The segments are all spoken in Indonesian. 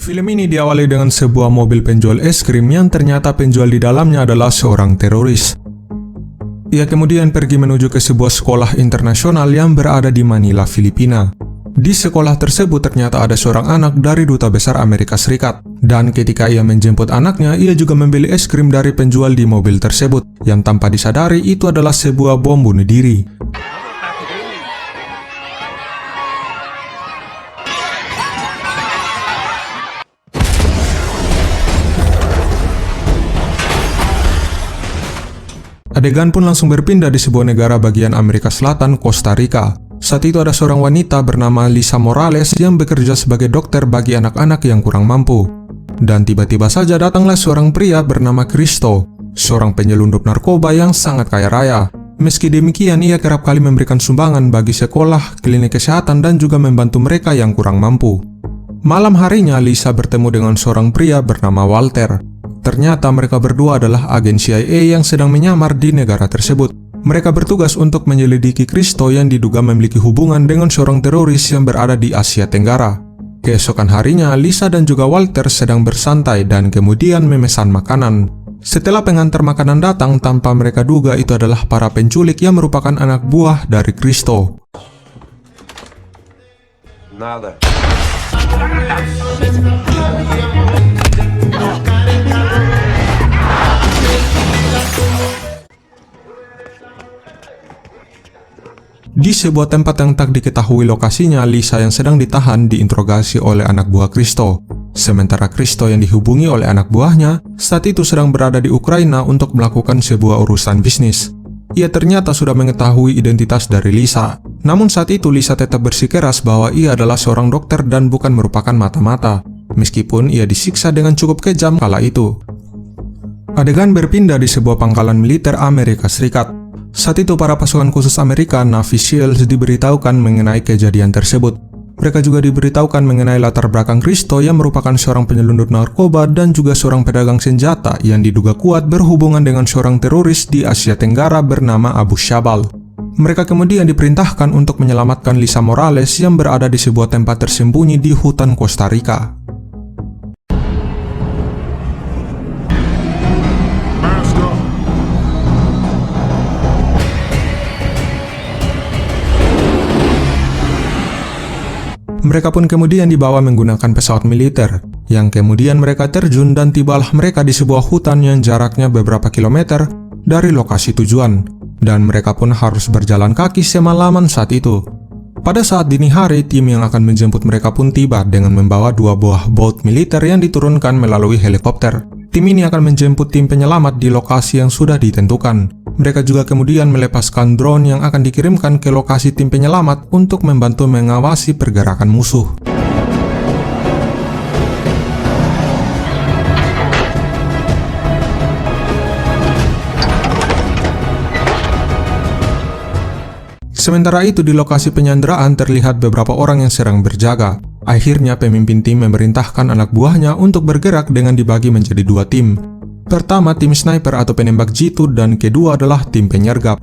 Film ini diawali dengan sebuah mobil penjual es krim yang ternyata penjual di dalamnya adalah seorang teroris. Ia kemudian pergi menuju ke sebuah sekolah internasional yang berada di Manila, Filipina. Di sekolah tersebut ternyata ada seorang anak dari Duta Besar Amerika Serikat. Dan ketika ia menjemput anaknya, ia juga membeli es krim dari penjual di mobil tersebut, yang tanpa disadari itu adalah sebuah bom bunuh diri. Adegan pun langsung berpindah di sebuah negara bagian Amerika Selatan, Costa Rica. Saat itu ada seorang wanita bernama Lisa Morales yang bekerja sebagai dokter bagi anak-anak yang kurang mampu. Dan tiba-tiba saja datanglah seorang pria bernama Cristo, seorang penyelundup narkoba yang sangat kaya raya. Meski demikian, ia kerap kali memberikan sumbangan bagi sekolah, klinik kesehatan, dan juga membantu mereka yang kurang mampu. Malam harinya, Lisa bertemu dengan seorang pria bernama Walter. Ternyata mereka berdua adalah agen CIA yang sedang menyamar di negara tersebut. Mereka bertugas untuk menyelidiki Cristo yang diduga memiliki hubungan dengan seorang teroris yang berada di Asia Tenggara. Keesokan harinya, Lisa dan juga Walter sedang bersantai dan kemudian memesan makanan. Setelah pengantar makanan datang, tanpa mereka duga itu adalah para penculik yang merupakan anak buah dari Cristo. Nada. Di sebuah tempat yang tak diketahui lokasinya, Lisa yang sedang ditahan diinterogasi oleh anak buah Cristo. Sementara Cristo yang dihubungi oleh anak buahnya, saat itu sedang berada di Ukraina untuk melakukan sebuah urusan bisnis. Ia ternyata sudah mengetahui identitas dari Lisa. Namun saat itu Lisa tetap bersikeras bahwa ia adalah seorang dokter dan bukan merupakan mata-mata. Meskipun ia disiksa dengan cukup kejam kala itu. Adegan berpindah di sebuah pangkalan militer Amerika Serikat. Saat itu para pasukan khusus Amerika, Navy SEALs, diberitahukan mengenai kejadian tersebut. Mereka juga diberitahukan mengenai latar belakang Cristo yang merupakan seorang penyelundup narkoba dan juga seorang pedagang senjata yang diduga kuat berhubungan dengan seorang teroris di Asia Tenggara bernama Abu Shabbal. Mereka kemudian diperintahkan untuk menyelamatkan Lisa Morales yang berada di sebuah tempat tersembunyi di hutan Costa Rica. Mereka pun kemudian dibawa menggunakan pesawat militer, yang kemudian mereka terjun dan tibalah mereka di sebuah hutan yang jaraknya beberapa kilometer dari lokasi tujuan, dan mereka pun harus berjalan kaki semalaman saat itu. Pada saat dini hari, tim yang akan menjemput mereka pun tiba dengan membawa 2 buah boat militer yang diturunkan melalui helikopter. Tim ini akan menjemput tim penyelamat di lokasi yang sudah ditentukan. Mereka juga kemudian melepaskan drone yang akan dikirimkan ke lokasi tim penyelamat untuk membantu mengawasi pergerakan musuh. Sementara itu di lokasi penyanderaan terlihat beberapa orang yang sedang berjaga. Akhirnya pemimpin tim memerintahkan anak buahnya untuk bergerak dengan dibagi menjadi 2 tim. Pertama tim sniper atau penembak jitu dan kedua adalah tim penyergap.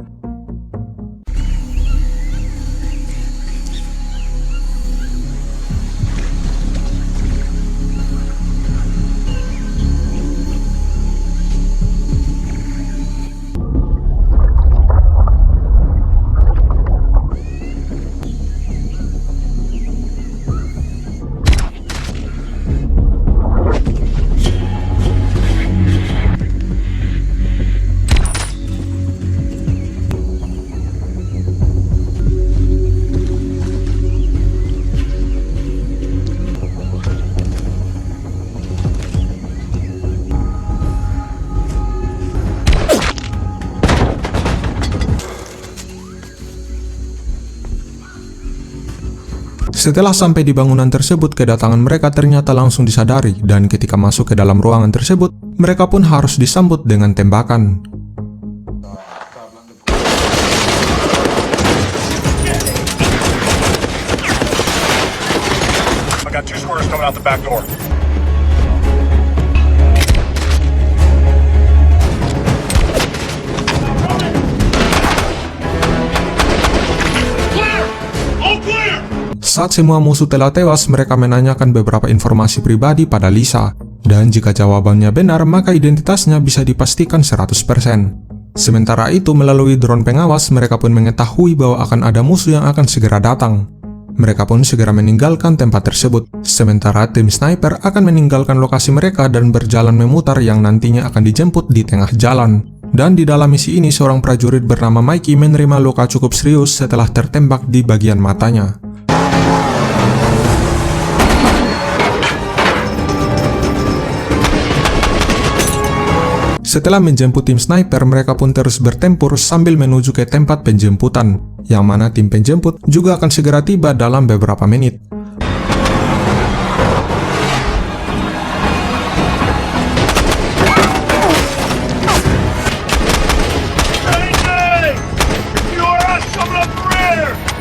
Setelah sampai di bangunan tersebut, kedatangan mereka ternyata langsung disadari, dan ketika masuk ke dalam ruangan tersebut, mereka pun harus disambut dengan tembakan. I got 2 squares coming out the back door. Saat semua musuh telah tewas, mereka menanyakan beberapa informasi pribadi pada Lisa. Dan jika jawabannya benar, maka identitasnya bisa dipastikan 100%. Sementara itu, melalui drone pengawas, mereka pun mengetahui bahwa akan ada musuh yang akan segera datang. Mereka pun segera meninggalkan tempat tersebut. Sementara tim sniper akan meninggalkan lokasi mereka dan berjalan memutar yang nantinya akan dijemput di tengah jalan. Dan di dalam misi ini, seorang prajurit bernama Mikey menerima luka cukup serius setelah tertembak di bagian matanya. Setelah menjemput tim sniper, mereka pun terus bertempur sambil menuju ke tempat penjemputan, yang mana tim penjemput juga akan segera tiba dalam beberapa menit.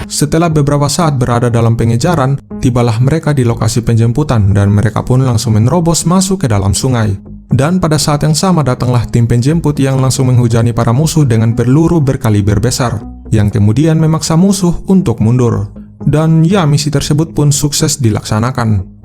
Setelah beberapa saat berada dalam pengejaran, tibalah mereka di lokasi penjemputan dan mereka pun langsung menerobos masuk ke dalam sungai. Dan pada saat yang sama datanglah tim penjemput yang langsung menghujani para musuh dengan peluru berkaliber besar, yang kemudian memaksa musuh untuk mundur. Dan ya, misi tersebut pun sukses dilaksanakan.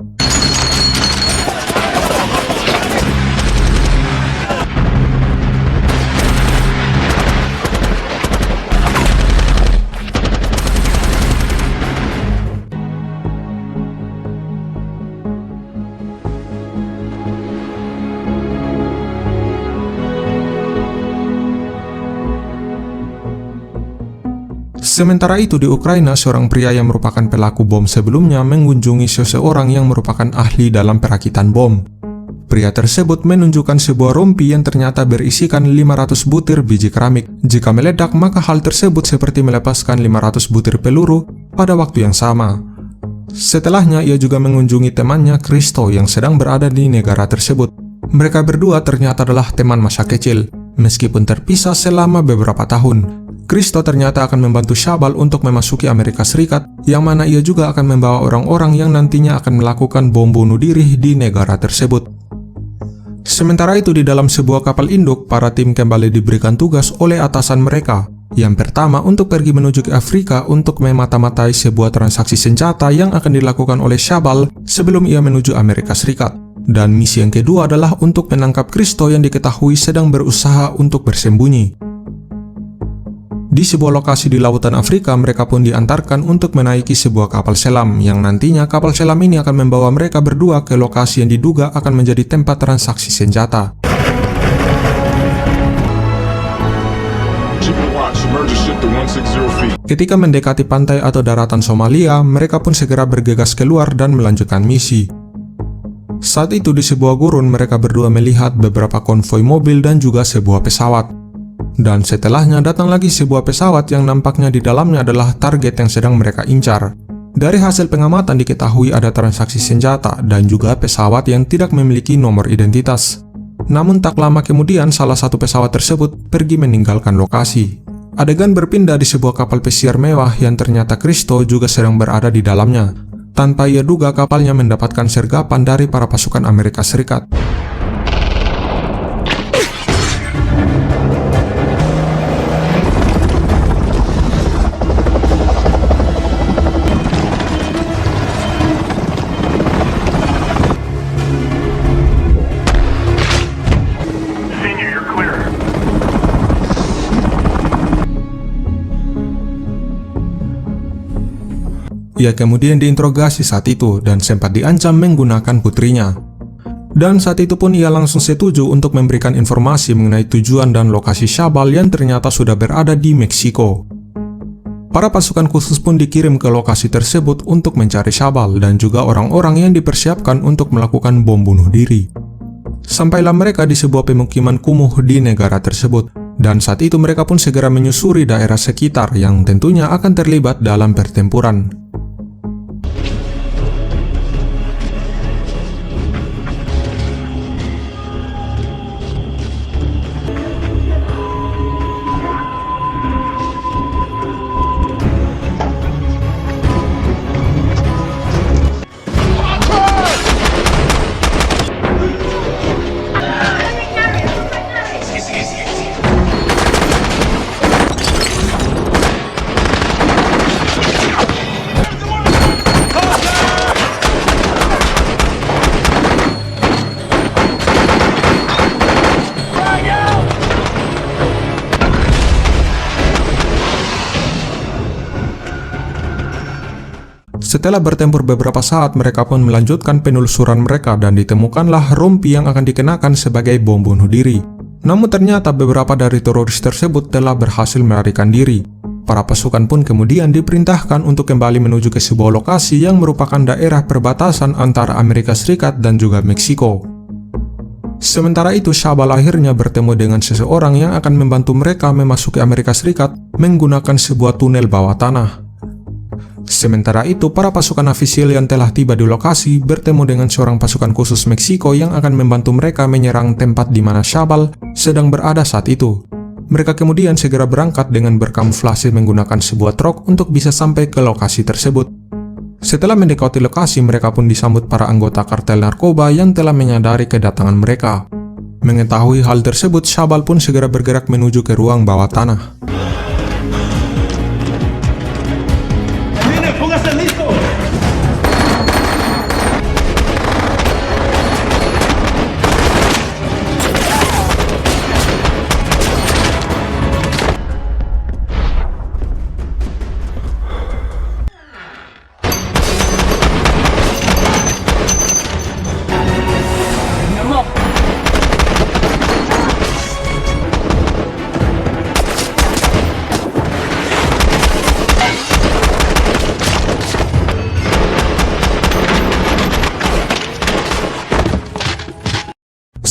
Sementara itu di Ukraina, seorang pria yang merupakan pelaku bom sebelumnya mengunjungi seseorang yang merupakan ahli dalam perakitan bom. Pria tersebut menunjukkan sebuah rompi yang ternyata berisikan 500 butir biji keramik. Jika meledak, maka hal tersebut seperti melepaskan 500 butir peluru pada waktu yang sama. Setelahnya, ia juga mengunjungi temannya Kristo yang sedang berada di negara tersebut. Mereka berdua ternyata adalah teman masa kecil, meskipun terpisah selama beberapa tahun. Kristo ternyata akan membantu Shabal untuk memasuki Amerika Serikat, yang mana ia juga akan membawa orang-orang yang nantinya akan melakukan bom bunuh diri di negara tersebut. Sementara itu di dalam sebuah kapal induk, para tim kembali diberikan tugas oleh atasan mereka. Yang pertama untuk pergi menuju ke Afrika untuk memata-matai sebuah transaksi senjata yang akan dilakukan oleh Shabal sebelum ia menuju Amerika Serikat. Dan misi yang kedua adalah untuk menangkap Kristo yang diketahui sedang berusaha untuk bersembunyi. Di sebuah lokasi di lautan Afrika, mereka pun diantarkan untuk menaiki sebuah kapal selam, yang nantinya kapal selam ini akan membawa mereka berdua ke lokasi yang diduga akan menjadi tempat transaksi senjata. Ketika mendekati pantai atau daratan Somalia, mereka pun segera bergegas keluar dan melanjutkan misi. Saat itu di sebuah gurun, mereka berdua melihat beberapa konvoi mobil dan juga sebuah pesawat. Dan setelahnya datang lagi sebuah pesawat yang nampaknya di dalamnya adalah target yang sedang mereka incar. Dari hasil pengamatan diketahui ada transaksi senjata dan juga pesawat yang tidak memiliki nomor identitas. Namun tak lama kemudian salah satu pesawat tersebut pergi meninggalkan lokasi. Adegan berpindah di sebuah kapal pesiar mewah yang ternyata Kristo juga sedang berada di dalamnya. Tanpa ia duga kapalnya mendapatkan sergapan dari para pasukan Amerika Serikat. Ia kemudian diinterogasi saat itu dan sempat diancam menggunakan putrinya. Dan saat itu pun ia langsung setuju untuk memberikan informasi mengenai tujuan dan lokasi Shabal yang ternyata sudah berada di Meksiko. Para pasukan khusus pun dikirim ke lokasi tersebut untuk mencari Shabal dan juga orang-orang yang dipersiapkan untuk melakukan bom bunuh diri. Sampailah mereka di sebuah pemukiman kumuh di negara tersebut. Dan saat itu mereka pun segera menyusuri daerah sekitar yang tentunya akan terlibat dalam pertempuran. Setelah bertempur beberapa saat, mereka pun melanjutkan penelusuran mereka dan ditemukanlah rompi yang akan dikenakan sebagai bom bunuh diri. Namun ternyata beberapa dari teroris tersebut telah berhasil melarikan diri. Para pasukan pun kemudian diperintahkan untuk kembali menuju ke sebuah lokasi yang merupakan daerah perbatasan antara Amerika Serikat dan juga Meksiko. Sementara itu, Shabal akhirnya bertemu dengan seseorang yang akan membantu mereka memasuki Amerika Serikat menggunakan sebuah tunel bawah tanah. Sementara itu, para pasukan ofisial yang telah tiba di lokasi bertemu dengan seorang pasukan khusus Meksiko yang akan membantu mereka menyerang tempat di mana Shabal sedang berada saat itu. Mereka kemudian segera berangkat dengan berkamuflase menggunakan sebuah truk untuk bisa sampai ke lokasi tersebut. Setelah mendekati lokasi, mereka pun disambut para anggota kartel narkoba yang telah menyadari kedatangan mereka. Mengetahui hal tersebut, Shabal pun segera bergerak menuju ke ruang bawah tanah.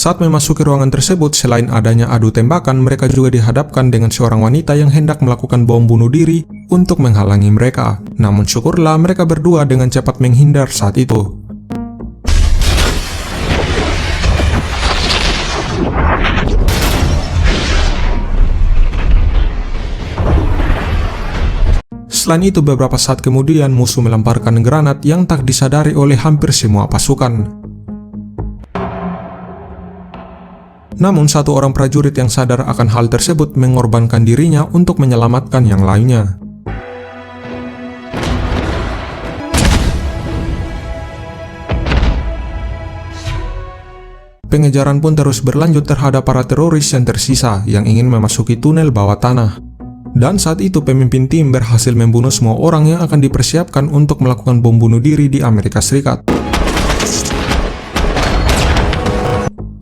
Saat memasuki ruangan tersebut, selain adanya adu tembakan, mereka juga dihadapkan dengan seorang wanita yang hendak melakukan bom bunuh diri untuk menghalangi mereka. Namun syukurlah mereka berdua dengan cepat menghindar saat itu. Selain itu, beberapa saat kemudian musuh melemparkan granat yang tak disadari oleh hampir semua pasukan. Namun satu orang prajurit yang sadar akan hal tersebut mengorbankan dirinya untuk menyelamatkan yang lainnya. Pengejaran pun terus berlanjut terhadap para teroris yang tersisa yang ingin memasuki tunel bawah tanah. Dan saat itu pemimpin tim berhasil membunuh semua orang yang akan dipersiapkan untuk melakukan bom bunuh diri di Amerika Serikat.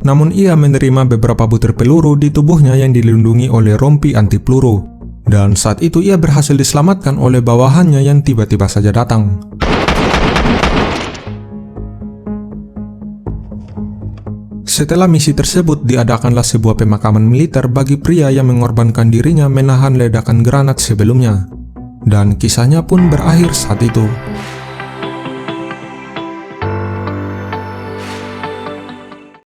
Namun ia menerima beberapa butir peluru di tubuhnya yang dilindungi oleh rompi anti peluru. Dan saat itu ia berhasil diselamatkan oleh bawahannya yang tiba-tiba saja datang. Setelah misi tersebut, diadakanlah sebuah pemakaman militer bagi pria yang mengorbankan dirinya menahan ledakan granat sebelumnya. Dan kisahnya pun berakhir saat itu.